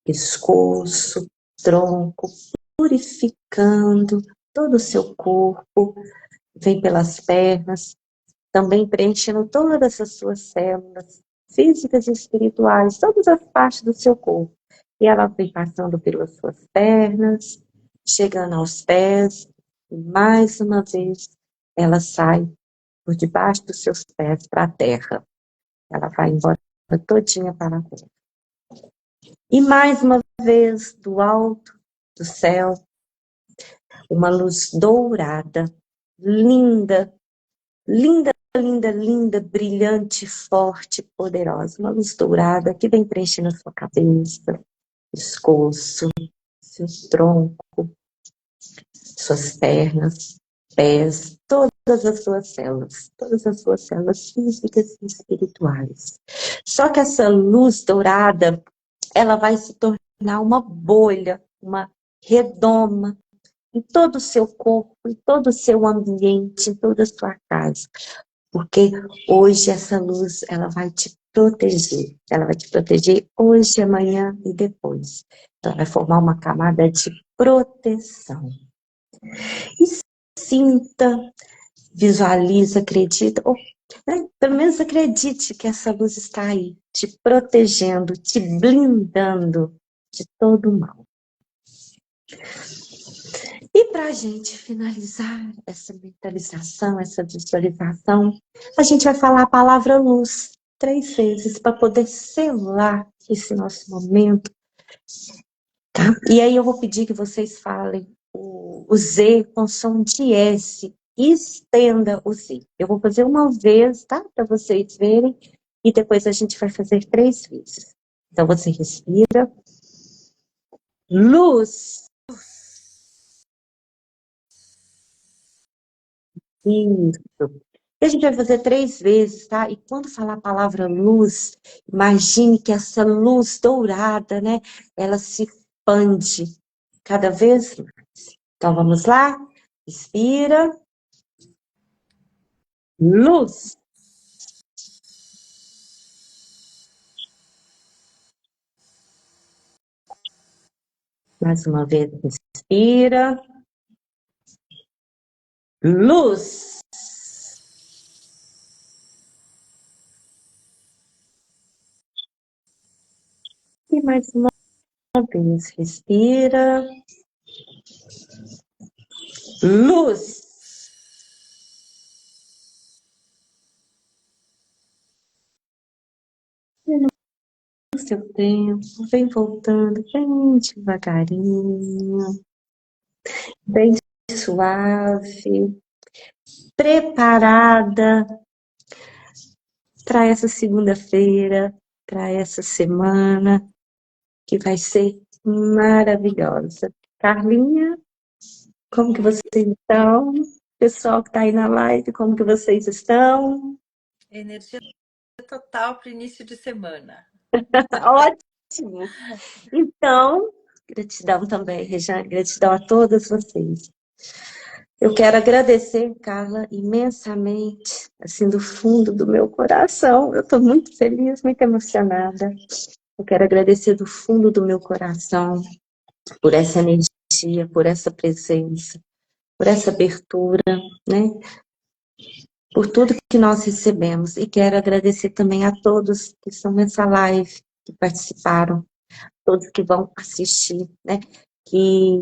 pescoço, tronco, purificando todo o seu corpo, vem pelas pernas, também preenchendo todas as suas células físicas e espirituais, todas as partes do seu corpo. E ela vem passando pelas suas pernas, chegando aos pés, e mais uma vez ela sai por debaixo dos seus pés para a terra. Ela vai embora todinha para a terra. E mais uma vez, do alto do céu, uma luz dourada, linda, linda, linda, linda, brilhante, forte, poderosa. Uma luz dourada que vem preenchendo a sua cabeça, pescoço, seu tronco, suas pernas. pés, todas as suas células físicas e espirituais. Só que essa luz dourada, ela vai se tornar uma bolha, uma redoma em todo o seu corpo, em todo o seu ambiente, em toda a sua casa. Porque hoje essa luz, ela vai te proteger. Ela vai te proteger hoje, amanhã e depois. Ela vai formar uma camada de proteção. E sinta, visualiza, acredita, ou, né, pelo menos acredite que essa luz está aí, te protegendo, te blindando de todo o mal. E para a gente finalizar essa mentalização, essa visualização, a gente vai falar a palavra luz 3 vezes para poder selar esse nosso momento. Tá? E aí eu vou pedir que vocês falem o Z com som de S. Estenda o Z. Eu vou fazer uma vez, tá? Para vocês verem. E depois a gente vai fazer 3 vezes. Então você respira. Luz. Isso. E a gente vai fazer 3 vezes, tá? E quando falar a palavra luz, imagine que essa luz dourada, né? Ela se expande cada vez mais. Então vamos lá? Inspira. Luz. Mais uma vez, inspira. Luz. E mais uma vez, respira. Luz. E no seu tempo, vem voltando bem devagarinho, bem suave, preparada para essa segunda-feira, para essa semana, que vai ser maravilhosa. Carlinha, como que vocês estão? Pessoal que está aí na live, como que vocês estão? Energia total para o início de semana. Ótimo! Então, gratidão também, Rejane, gratidão a todas vocês. Eu quero agradecer, Carla, imensamente, assim, do fundo do meu coração. Eu estou muito feliz, muito emocionada. Eu quero agradecer do fundo do meu coração por essa energia, por essa presença, por essa abertura, né? Por tudo que nós recebemos. E quero agradecer também a todos que estão nessa live, que participaram, todos que vão assistir, né? Que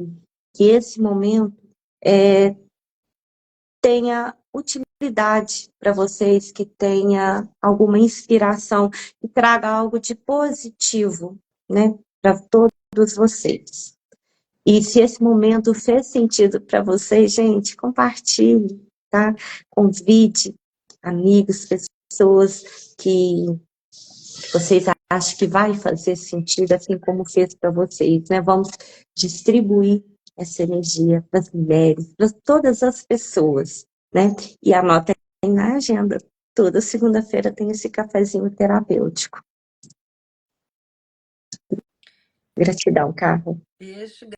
esse momento tenha utilidade para vocês, que tenha alguma inspiração, que traga algo de positivo, né? Para todos vocês. E se esse momento fez sentido para vocês, gente, compartilhe, tá? Convide amigos, pessoas que vocês acham que vai fazer sentido, assim como fez para vocês, né? Vamos distribuir essa energia para as mulheres, para todas as pessoas, né? E anota aí na agenda, toda segunda-feira tem esse cafezinho terapêutico. Gratidão, Carla. Beijo,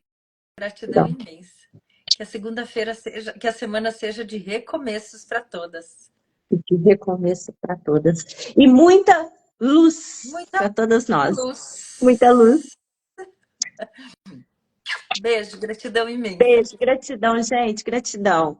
gratidão imensa. Que a segunda-feira seja, que a semana seja de recomeços para todas. E de recomeço para todas. E muita luz para todas nós. Luz. Muita luz. Beijo, gratidão imensa. Beijo, gratidão, gente, gratidão.